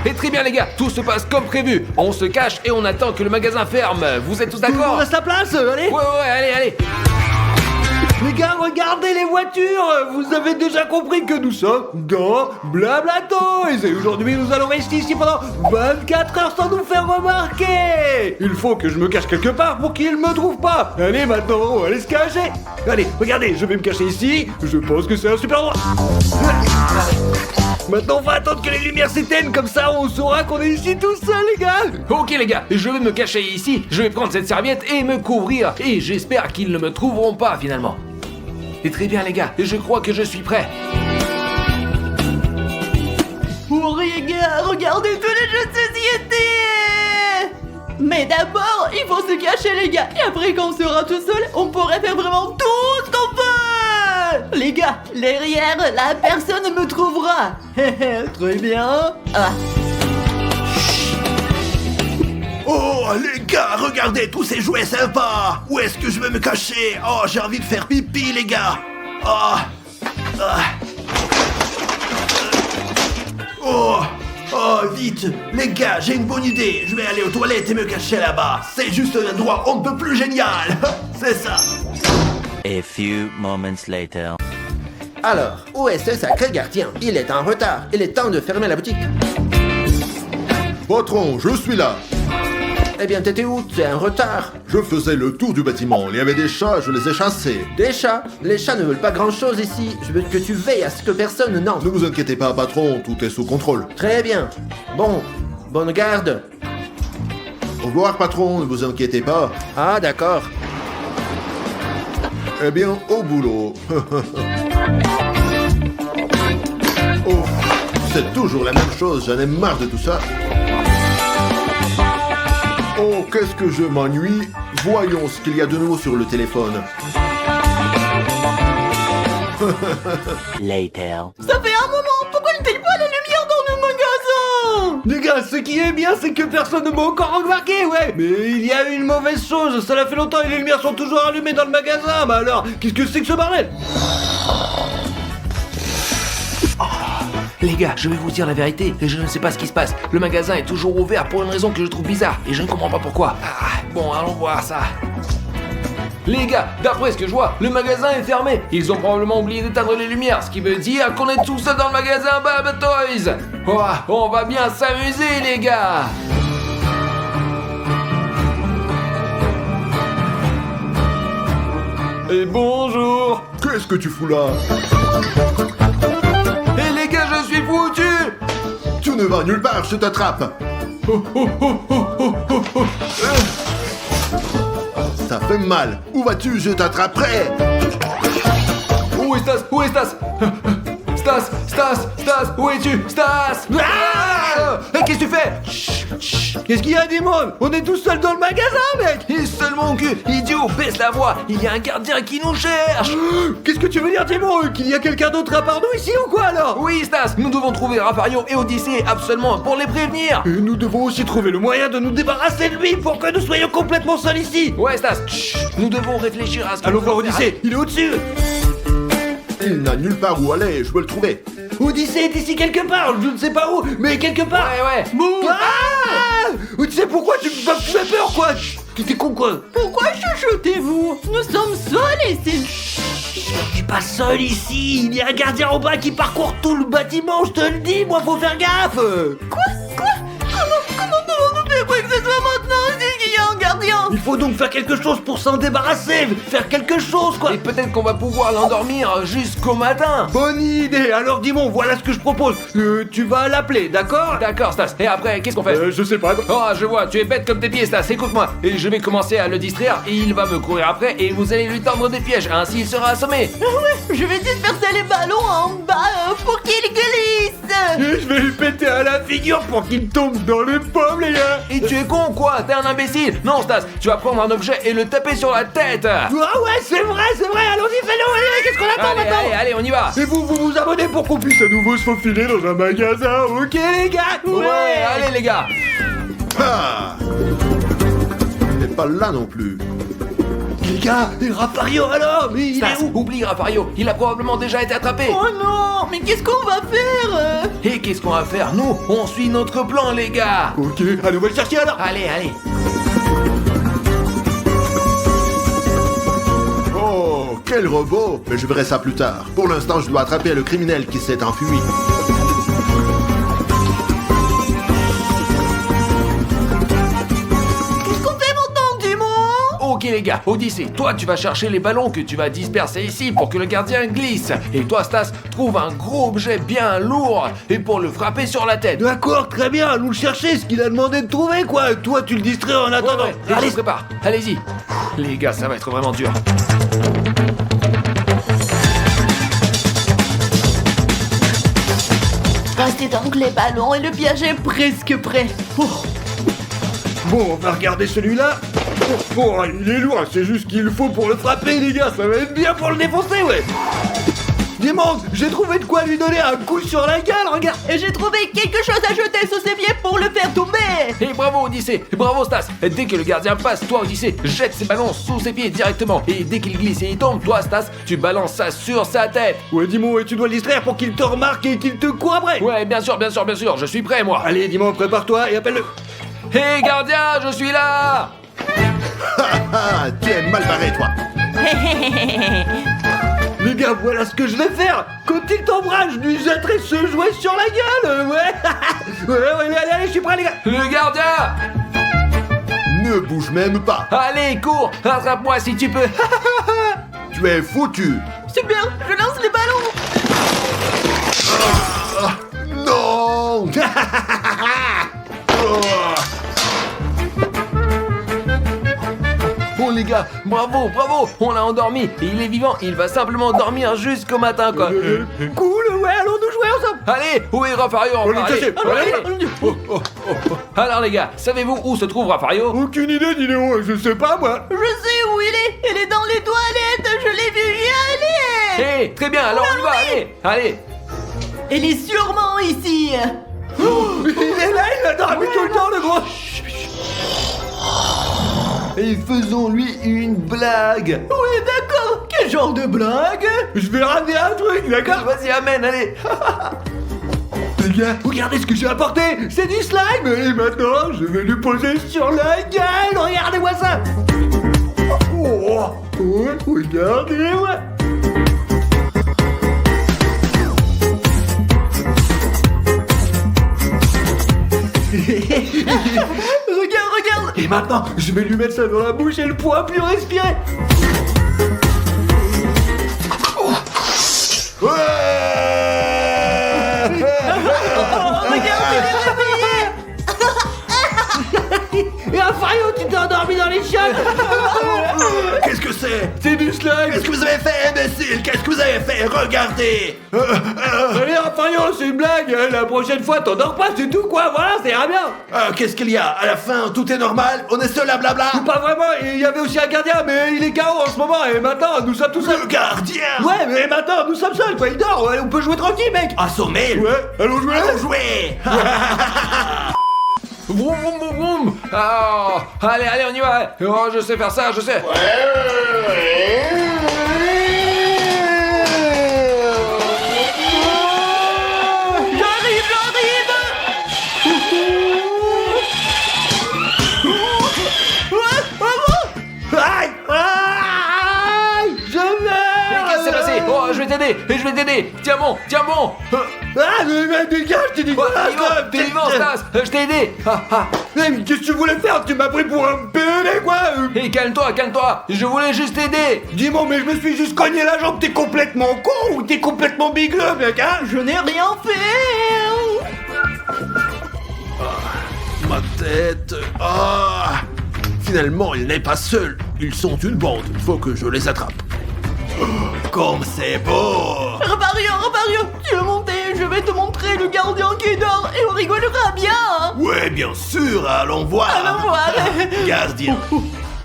Et très bien les gars, tout se passe comme prévu. On se cache et on attend que le magasin ferme. Vous êtes tous Tout le monde d'accord? reste à place, allez. Ouais, allez. Les gars, regardez les voitures. Vous avez déjà compris que nous sommes dans Blabla Toys. Et aujourd'hui, nous allons rester ici pendant 24 heures sans nous faire remarquer. Il faut que je me cache quelque part pour qu'ils ne me trouvent pas. Allez, maintenant, on va aller se cacher. Allez, regardez, je vais me cacher ici. Je pense que c'est un super endroit. Maintenant, on va attendre que les lumières s'éteignent. Comme ça, on saura qu'on est ici tout seul, les gars. Ok les gars, je vais me cacher ici. Je vais prendre cette serviette et me couvrir. Et j'espère qu'ils ne me trouveront pas finalement. Et très bien les gars, je crois que je suis prêt. Oh les gars, regardez tous les jeux de société. Mais d'abord, il faut se cacher les gars. Et après quand on sera tout seul, on pourrait faire vraiment tout ce qu'on peut. Les gars, derrière, la personne me trouvera. Très bien. Ah. Oh les gars, regardez tous ces jouets sympas. Où est-ce que je vais me cacher? Oh, j'ai envie de faire pipi les gars. Oh, vite. Les gars, j'ai une bonne idée. Je vais aller aux toilettes et me cacher là-bas. C'est juste un endroit on ne peut plus génial. C'est ça. A few moments later. Alors, où est ce sacré gardien? Il est en retard. Il est temps de fermer la boutique. Patron, je suis là. Eh bien, t'étais où? Tu es en retard. Je faisais le tour du bâtiment. Il y avait des chats, je les ai chassés. Des chats? Les chats ne veulent pas grand-chose ici. Je veux que tu veilles à ce que personne n'entre. Ne vous inquiétez pas, patron, tout est sous contrôle. Très bien. Bon, bonne garde. Au revoir, patron, ne vous inquiétez pas. Ah, d'accord. Eh bien, au boulot. Oh, c'est toujours la même chose, j'en ai marre de tout ça. Oh, qu'est-ce que je m'ennuie. Voyons ce qu'il y a de nouveau sur le téléphone. Later. Ça fait un moment. Pourquoi ne t'aille pas la lumière dans le magasin? Les gars, ce qui est bien, c'est que personne ne m'a encore remarqué, ouais. Mais il y a une mauvaise chose. Ça fait longtemps et les lumières sont toujours allumées dans le magasin. Bah alors, qu'est-ce que c'est que ce bordel? Les gars, je vais vous dire la vérité, je ne sais pas ce qui se passe. Le magasin est toujours ouvert pour une raison que je trouve bizarre, et je ne comprends pas pourquoi. Bon, allons voir ça. Les gars, d'après ce que je vois, le magasin est fermé. Ils ont probablement oublié d'éteindre les lumières, ce qui veut dire qu'on est tout seul dans le magasin Blabla Toys. Oh, on va bien s'amuser, les gars. Et bonjour. Qu'est-ce que tu fous là? Les gars, je suis foutu. Tu ne vas nulle part, je t'attrape. Ça fait mal. Où vas-tu? Je t'attraperai. Où est Stas? Où est Stas? Stas, où es-tu? Stas! Qu'est-ce que tu fais? Qu'est-ce qu'il y a, Dimon? On est tout seul dans le magasin, mec. Et seul mon cul, idiot, baisse la voix. Il y a un gardien qui nous cherche. Qu'est-ce que tu veux dire, Dimon? Qu'il y a quelqu'un d'autre à part nous ici ou quoi alors? Oui, Stas, nous devons trouver Rafario et Odyssée absolument pour les prévenir. Et nous devons aussi trouver le moyen de nous débarrasser de lui pour que nous soyons complètement seuls ici. Ouais, Stas, nous devons réfléchir à ce que Allons nous voir devons faire. Odyssée, il est au-dessus. Il n'a nulle part où aller, je peux le trouver. Odyssée est ici quelque part, je ne sais pas où, mais quelque part. Ouais. Ah! Tu sais pourquoi tu me fais peur, quoi? T'es con, quoi? Pourquoi chuchotez-vous? Nous sommes seuls ici. Je suis pas seul ici, il y a un gardien en bas qui parcourt tout le bâtiment, je te le dis, moi faut faire gaffe. Quoi? Comment pouvons-nous faire quoi que ce soit maintenant s'il y a un gardien? Il faut donc faire quelque chose pour s'en débarrasser, faire quelque chose, quoi. Et peut-être qu'on va pouvoir l'endormir jusqu'au matin. Bonne idée, alors Dimon, voilà ce que je propose. Tu vas l'appeler, d'accord? D'accord, Stas. Et après, qu'est-ce qu'on fait? Je sais pas. Oh, je vois, tu es bête comme tes pieds, Stas, écoute-moi. Et je vais commencer à le distraire et il va me courir après et vous allez lui tendre des pièges, ainsi il sera assommé. Je vais disperser les ballons en bas pour qu'il glisse. Et je vais lui péter à la figure pour qu'il tombe dans les pommes, les gars. Et tu es con ou quoi? T'es un imbécile. Non, Stas, tu vas prendre un objet et le taper sur la tête. Ah ouais, c'est vrai, allons-y, fais-le, allez, qu'est-ce qu'on attend maintenant? Allez, on y va. Et vous abonnez pour qu'on puisse à nouveau se faufiler dans un magasin, ok les gars? Ouais, allez les gars. Ah! Il n'est pas là non plus. Les gars, et Raffario alors? Mais il Stas, est où? oublie Raffario, il a probablement déjà été attrapé. Oh non, mais qu'est-ce qu'on va faire? Et qu'est-ce qu'on va faire? Nous, on suit notre plan, les gars. Ok, allez, on va le chercher alors. Allez, allez. Oh, quel robot! Mais je verrai ça plus tard. Pour l'instant, je dois attraper le criminel qui s'est enfui. Qu'est-ce qu'on fait maintenant, dis-moi? Ok les gars, Odyssée, toi tu vas chercher les ballons que tu vas disperser ici pour que le gardien glisse. Et toi Stas, trouve un gros objet bien lourd et pour le frapper sur la tête. D'accord, très bien, allons le chercher, ce qu'il a demandé de trouver, quoi. Toi, tu le distrais en attendant. Ouais, allez, se prépare, allez-y. Les gars, ça va être vraiment dur. Restez donc les ballons et le piège est presque prêt. Oh. Bon, on va regarder celui-là. Oh, il est lourd, c'est juste qu'il faut pour le frapper, les gars. Ça va être bien pour le défoncer, ouais. Dis-moi, j'ai trouvé de quoi lui donner un coup sur la gueule, regarde. Et j'ai trouvé quelque chose à jeter sous ses pieds pour le faire tomber. Et bravo Odyssée, bravo Stas. Dès que le gardien passe, toi Odyssée, jette ses ballons sous ses pieds directement. Et dès qu'il glisse et il tombe, toi Stas, tu balances ça sur sa tête. Ouais, dis-moi, ouais, tu dois le distraire pour qu'il te remarque et qu'il te court après. Ouais, bien sûr, je suis prêt moi. Allez, dis-moi, prépare-toi et appelle-le. Hé gardien, je suis là. Ah, tu es mal barré, toi. Les gars, voilà ce que je vais faire. Quand il tombera, je lui jetterai ce jouet sur la gueule. Ouais. ouais, allez, je suis prêt, les gars. Le gardien. Ne bouge même pas. Allez, cours, rattrape-moi si tu peux. Tu es foutu. Super, je lance les ballons. Non. Bon les gars, bravo, on l'a endormi. Et il est vivant, il va simplement dormir jusqu'au matin quoi. Cool, ouais, allons nous jouer ensemble. Allez, où est Raffario? On le cherche. Allez. Alors les gars, savez-vous où se trouve Raffario? Aucune idée, dis-le, je sais pas moi. Je sais où il est dans les toilettes, je l'ai vu y aller. Hé, très bien, alors on y va, allez. Il est sûrement ici. Il est là, il a dormi tout le temps, le gros. Et faisons-lui une blague. Oui, d'accord. Quel genre de blague? Je vais ramener un truc, d'accord? Vas-y, amène, allez. Les gars, regardez ce que j'ai apporté. C'est du slime. Et maintenant, je vais lui poser sur la gueule. Regardez-moi ça. Oh, regardez-moi. Regarde. Et maintenant, je vais lui mettre ça dans la bouche et le pourra plus respirer. Et Raffario, tu t'es endormi dans les chiottes. Qu'est-ce que c'est? C'est du slime. Qu'est-ce que vous avez fait, imbécile? Qu'est-ce que vous avez fait? Regardez! Allez, Raffario, c'est une blague. La prochaine fois, t'endors pas, c'est tout, quoi. Voilà, ça ira bien. Qu'est-ce qu'il y a? À la fin, tout est normal? On est seul à blabla? Pas vraiment, il y avait aussi un gardien, mais il est KO en ce moment, et maintenant, nous sommes tout seuls. Le gardien! Ouais, mais maintenant, nous sommes seuls, quoi. Il dort, ouais, on peut jouer tranquille, mec. Assommé! Ouais, allons jouer. Allons jouer! Vroom, vroom, vroom, vroom. Oh, allez, on y va. Oh, je sais faire ça, je sais. Aïe, aïe, je meurs. Qu'est-ce qui s'est passé? Oh, je vais t'aider. Tiens bon. Ah, mais dégage, je t'ai dit quoi, T'es vivant, Stas. Je t'ai aidé. Mais qu'est-ce que tu voulais faire? Tu m'as pris pour un PNL, quoi. Hé, calme-toi. Je voulais juste t'aider. Dis-moi, mais je me suis juste cogné la jambe. T'es complètement con ou t'es complètement bigleux, mec, hein? Je n'ai rien fait. Ma tête. Finalement, il n'est pas seul. Ils sont une bande. Il faut que je les attrape. Comme c'est beau! Raffario, tu veux monter? Je vais te montrer le gardien qui dort et on rigolera bien. Hein. Ouais, bien sûr, allons voir! Allons voir. Gardien!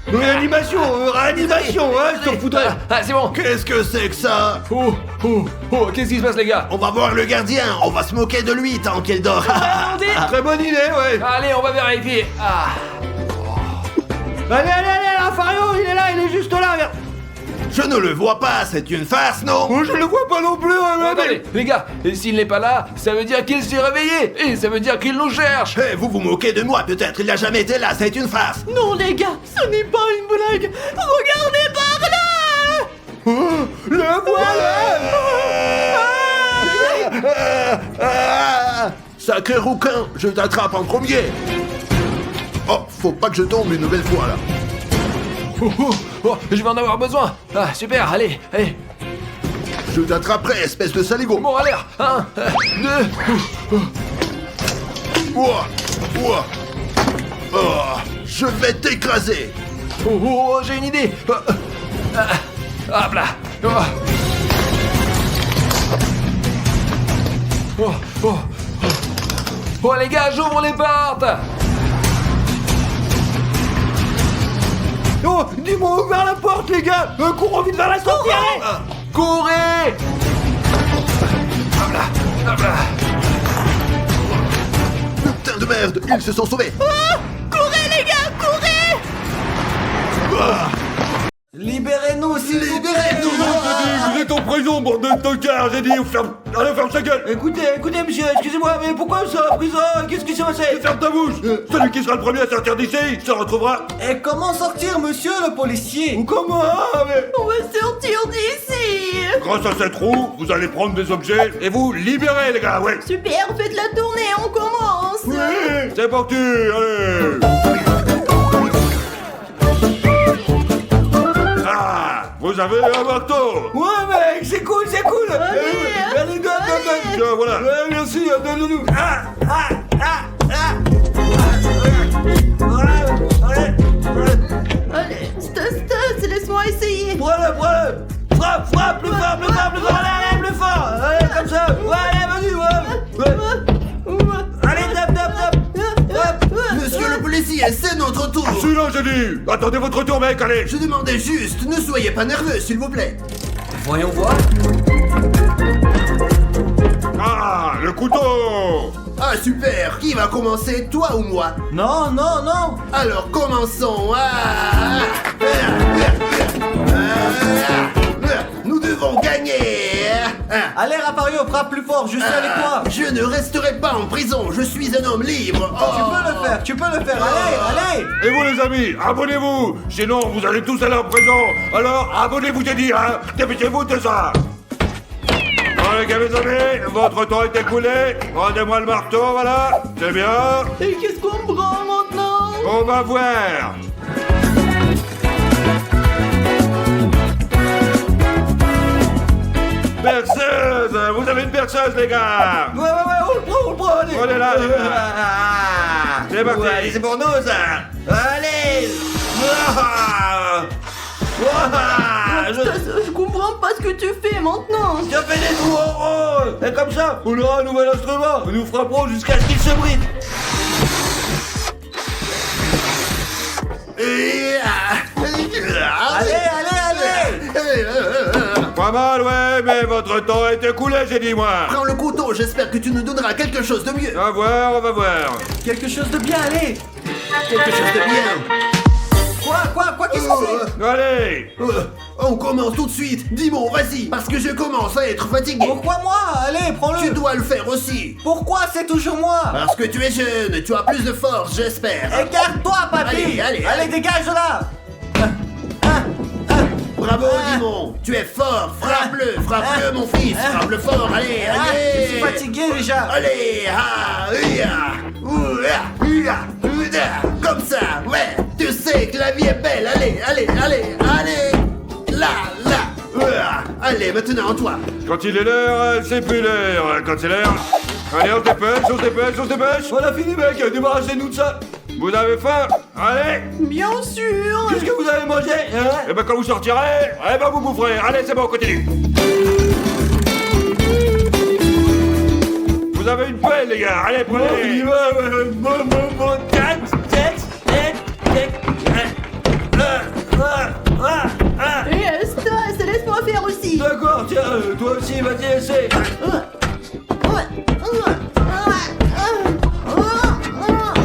Réanimation, hein, je t'en foutrais. Ah, c'est bon. Qu'est-ce que c'est que ça? Oh, qu'est-ce qui se passe, les gars? On va voir le gardien, on va se moquer de lui tant qu'il dort. Très bonne idée, ouais. Allez, on va vérifier. Allez, Raffario, il est là, il est juste là, regarde. Je ne le vois pas, c'est une farce, non? Oh, je le vois pas non plus, Attendez, les gars, et s'il n'est pas là, ça veut dire qu'il s'est réveillé. Et ça veut dire qu'il nous cherche. Eh, vous vous moquez de moi, peut-être, il n'a jamais été là, c'est une farce. Non les gars, ce n'est pas une blague. Regardez par là. le voilà. Sacré rouquin, je t'attrape en premier. Oh, faut pas que je tombe une nouvelle fois là. Oh, je vais en avoir besoin. Ah, super, allez, allez. Je t'attraperai, espèce de saligo. Bon, à l'air. 1, 2. Ouah, ouah. Oh, je vais t'écraser. Oh, j'ai une idée. Hop là. Oh, les gars, j'ouvre les portes. Oh, dis-moi ouvert la porte, les gars. Courons vite vers la sortie, allez. Courez. Hop là. Putain de merde, ils se sont sauvés. Courez les gars, courez. Libérez-nous, s'il vous plaît. Vous êtes en prison, bande de tocards, j'ai dit, allez, ferme sa gueule. Écoutez, monsieur, excusez-moi, mais pourquoi vous serez en prison? Qu'est-ce qui s'est passé? Ferme ta bouche. Celui qui sera le premier à sortir d'ici, se retrouvera. Et comment sortir, monsieur le policier? Comment? Mais... On va sortir d'ici. Grâce à cette roue, vous allez prendre des objets et vous libérer, les gars, ouais. Super, faites la tournée, on commence. C'est parti, allez. Ah, vous avez un marteau. Ouais, mec, c'est cool. Allez, donne. Tiens, voilà. Ouais, merci, donne-nous. Allez, Stas, laisse-moi essayer. Prends-le. Frappe, plus fort, allez, plus fort. Allez, comme ça. Ouais, allez, vas-y, ouais. Allez, tape. Monsieur le policier, c'est notre tour. Celui-là, j'ai dit. Attendez votre tour, mec, allez. Je demandais juste, ne soyez pas nerveux, s'il vous plaît. Voyons voir. Ah, le couteau. Ah, super. Qui va commencer, toi ou moi? Non. Alors, commençons. Nous devons gagner. Allez, Rafario, frappe plus fort, je suis avec toi. Je ne resterai pas en prison, je suis un homme libre. Tu peux le faire, allez. Et vous, les amis, abonnez-vous. Sinon, vous allez tous aller en prison. Alors, abonnez-vous, j'ai dit, hein. Dépêchez-vous de ça. Bon, les gars, mes amis, votre temps est écoulé. Rendez-moi le marteau, voilà. C'est bien. Et qu'est-ce qu'on prend maintenant? On va voir. Perceuse. Vous avez une perceuse, les gars. Ouais, on le prend, allez. On est là, les gars. C'est parti. Ouais, c'est pour nous, ça. Allez. Stas, je comprends pas ce que tu fais maintenant. Tu as fait des trous en rond. Et comme ça, on aura un nouvel instrument. Nous frapperons jusqu'à ce qu'il se brise. Allez. Pas mal, ouais, mais votre temps est écoulé, j'ai dit, moi. Prends le couteau, j'espère que tu nous donneras quelque chose de mieux. On va voir. Quelque chose de bien, allez. Quelque chose de bien. Quoi, qu'est-ce que c'est? Allez. On commence tout de suite. Dis-moi, vas-y, parce que je commence à être fatigué. Pourquoi moi? Allez, prends-le. Tu dois le faire aussi. Pourquoi c'est toujours moi? Parce que tu es jeune, tu as plus de force, j'espère. Écarte-toi, papy. Allez. Dégage de là. Bravo, Dimon. Tu es fort. Frappe-le, mon fils. Frappe-le fort, allez. Je suis fatigué déjà. Allez, comme ça, ouais. Tu sais que la vie est belle. Allez. Là. Allez, maintenant, toi. Quand il est l'heure, c'est plus l'heure. Quand c'est l'heure, allez, on se dépêche. On a fini, mec. Débarrassez-nous de ça. Vous avez faim? Allez. Bien sûr. Qu'est-ce que vous avez mangé, hein? Et ben quand vous sortirez, vous boufferez. Allez, c'est bon, on continue. Vous avez une pelle, les gars. Allez, prenez. Et Stas, laisse-moi faire aussi. D'accord, tiens, toi aussi, vas-y, essaie.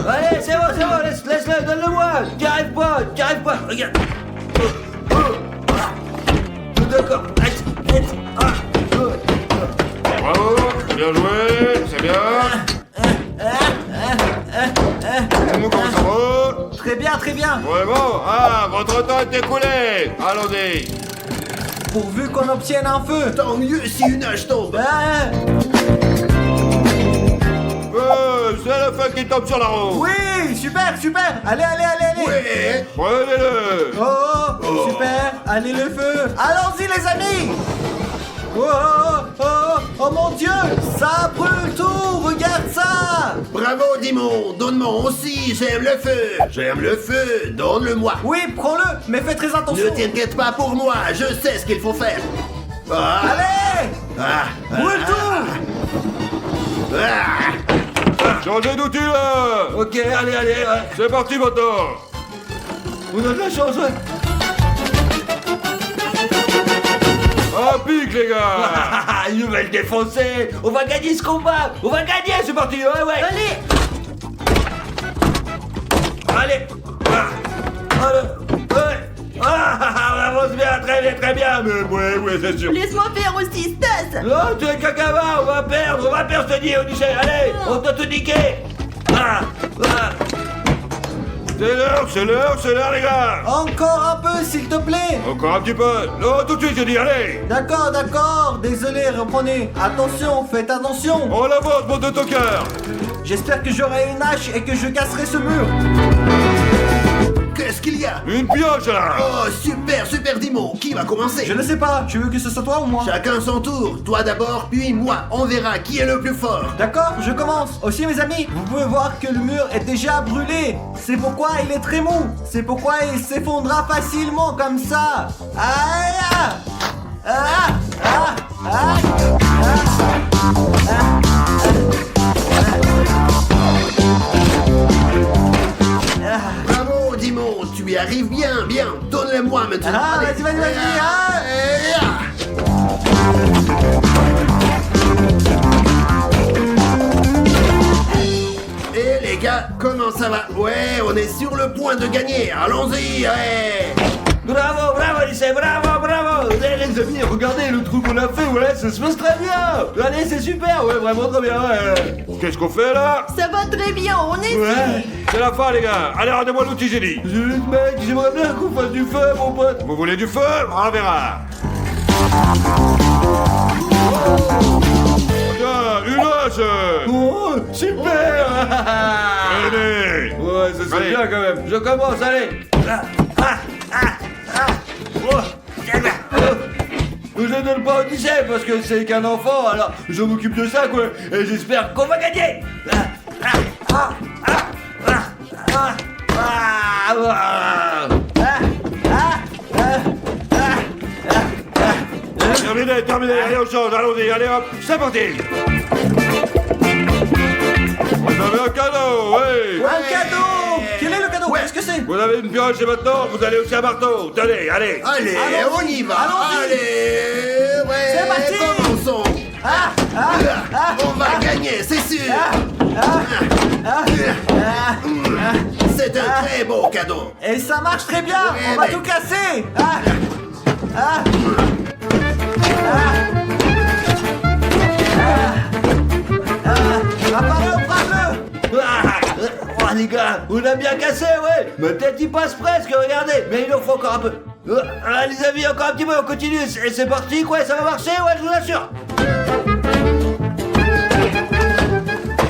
Allez, c'est bon, laisse-le, donne-le-moi. J'y arrive pas, regarde. Très bien, très bien. Vraiment? Ah, votre temps est écoulé. Allons-y. Pourvu qu'on obtienne un feu. Tant mieux si une hache tombe. C'est le feu qui tombe sur la roue. Oui, super, super. Allez, allez, allez, allez. Ouais. Prenez-le. Oh, super. Allez, le feu. Allons-y, les amis. Oh mon Dieu, ça brûle tout. Regarde ça. Bravo, Dimon. Donne-moi aussi. J'aime le feu. J'aime le feu. Donne-le-moi. Oui, prends-le, mais fais très attention. Ne t'inquiète pas pour moi. Je sais ce qu'il faut faire. Ah. Allez, brûle tout. Changez d'outil là. Ok, allez, allez, C'est parti maintenant. on a de la chance, ouais. À pique les gars. Ils nous veulent défoncer. On va gagner ce combat. On va gagner, c'est parti, ouais, ouais. Allez, Allez. On avance bien, très bien. Mais ouais, c'est sûr. laisse-moi faire aussi, Stas. Non, tu es cacahuète, on va perdre, je te dis, Odyssée, allez, on doit te niquer. C'est l'heure les gars. Encore un peu, s'il te plaît. Encore un petit peu. Non, tout de suite, j'ai dit, allez. D'accord, d'accord. Désolé, reprenez. Attention, faites attention. On avance, monte de ton cœur. J'espère que j'aurai une hache et que je casserai ce mur. Qu'est-ce qu'il y a? Une pioche là. Oh, super, super, Dimon. Qui va commencer? Je ne sais pas. Tu veux que ce soit toi ou moi? Chacun son tour. Toi d'abord, puis moi. On verra qui est le plus fort. D'accord, je commence. Aussi, mes amis, vous pouvez voir que le mur est déjà brûlé. C'est pourquoi il est très mou. C'est pourquoi il s'effondrera facilement comme ça. Aïe! Bravo, Dimon. Tu y arrives bien, bien. Donne-le-moi maintenant. Ah, Allez. vas-y. Et les gars, comment ça va? Ouais, on est sur le point de gagner. Allons-y, ouais. Bravo, Odyssée, bravo. Les amis, regardez le truc qu'on a fait, ouais, ça se passe très bien. Allez, c'est super, ouais, vraiment très bien, ouais. Qu'est-ce qu'on fait là? Ça va très bien, on est Ouais. C'est la fin les gars. Allez, rendez-moi l'outil génie. Juste, mec, j'aimerais bien qu'on fasse du feu, mon pote. Vous voulez du feu? On verra. Tiens, une hache. Oh, super. Allez. Ouais, ça serait Allez. bien quand même. Je commence, allez. Je ne donne pas Odyssée parce que c'est qu'un enfant, alors je m'occupe de ça, quoi. Et j'espère qu'on va gagner. Terminé. Allez, on change. Allons-y. Allez, hop. C'est parti. Vous avez un cadeau, oui. Un cadeau. Quel est le cadeau? Qu'est-ce que c'est? Vous avez une pioche et maintenant, vous allez aussi un marteau. Tenez, allez. Allez, Allons-y. on y va. Allons-y. Allez, ouais. C'est parti. Commençons. On va gagner, c'est sûr. C'est un très beau cadeau. Et ça marche très bien. Ouais, On va mec. tout casser. Frappe-le. Oh les gars, on a bien cassé, ouais. Ma tête y passe presque, regardez. Mais il en faut encore un peu. Les amis, encore un petit peu, on continue. C'est parti, quoi, ça va marcher, ouais, je vous assure.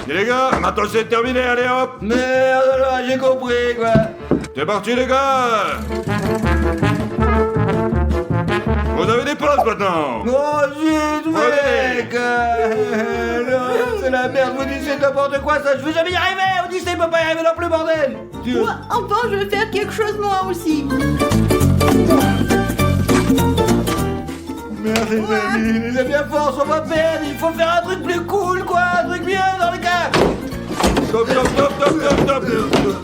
Et les gars, maintenant c'est terminé. Allez, hop. Merde, là, j'ai compris, quoi. C'est parti, les gars. Vous avez des places maintenant. Oh zut, mec. Non, c'est la merde, vous dites c'est n'importe quoi, ça, je vais jamais y arriver. Odyssée peut pas y arriver non plus, bordel. Moi, enfin, je vais faire quelque chose moi aussi. Merde, les amis, à force, on va perdre. Il faut faire un truc plus cool, quoi, un truc bien dans le cas. Top.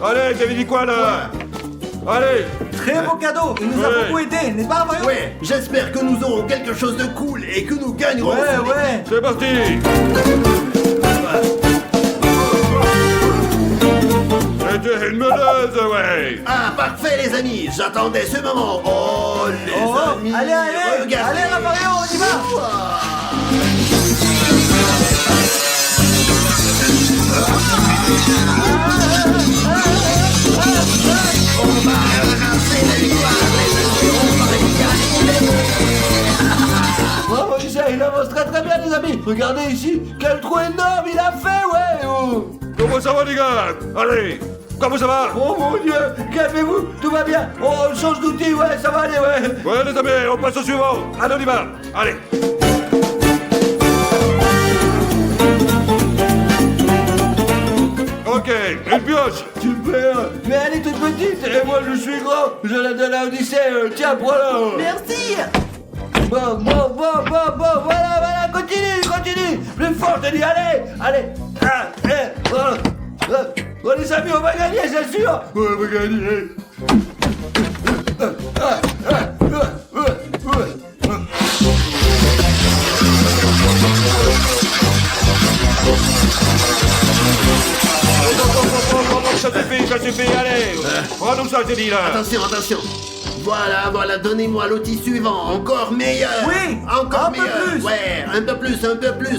Allez, t'avais dit quoi là? Allez. Très beau cadeau. Il nous a Ouais. beaucoup aidé, n'est-ce pas, voyons? Ouais, j'espère que nous aurons quelque chose de cool et que nous gagnerons. Ouais. C'est parti. C'était une meneuse, ouais. Ah, parfait, les amis. J'attendais ce moment. Oh, les amis. Allez, regardez. allez, Raphaël, on y va. amis, regardez ici, quel trou énorme il a fait, ouais oh. Comment ça va les gars? Allez, comment ça va? Oh mon Dieu, calmez-vous, tout va bien. On change d'outil, ouais, ça va aller, ouais. Ouais les amis, on passe au suivant. Allez, on y va. Allez. Ok, une pioche. Super, mais elle est toute petite et moi je suis grand. Je la donne à Odyssée, tiens, prends-la. Merci. Bon, voilà, continue. Plus fort, je te dis, allez. Voilà. Bon, les amis, on va gagner, c'est sûr. On va gagner. Ça suffit, allez. Prends-nous ça, j'ai dit là. Attention. Voilà, donnez-moi l'outil suivant, encore meilleur. Oui, encore un peu meilleur. plus. Ouais, un peu plus.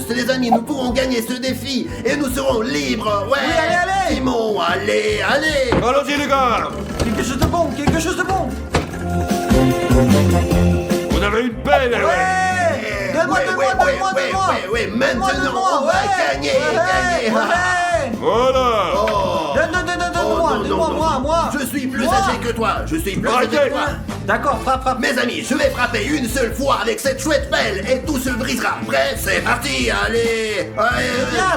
Les amis, nous pourrons gagner ce défi et nous serons libres. Ouais. Oui, allez. Simon, allez. Allons-y les gars. Quelque chose de bon. Vous avez une pelle, Ouais. Donne-moi. Ouais, maintenant on va gagner. Voilà. Donne-moi, moi. Je suis plus âgé que toi. Arrêtez. D'accord, frappe. Mes amis, je vais frapper une seule fois avec cette chouette pelle et tout se brisera. Bref, c'est parti, allez.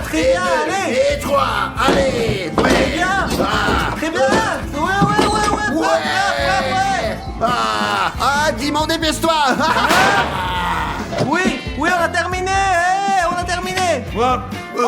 Très bien, allez. Et 3, allez. Ouais. Bien. Très bien. Ouais. Dimon, dépêche-toi. Oui, on a terminé. Bravo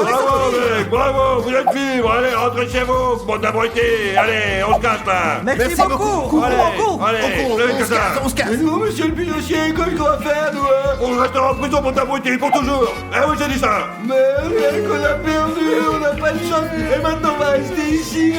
mec, bravo, vous êtes libres, allez, rentrez chez vous, bande d'abrutis, allez, on se casse là. Merci beaucoup. Allez, plus que ça. On se casse. Et nous, monsieur le pilotier, qu'est-ce qu'on va faire, nous On restera en prison, bande d'abrutis, pour toujours. Eh oui, j'ai dit ça. Mais rien qu'on a perdu, on n'a pas de chance. Et maintenant, on va rester ici.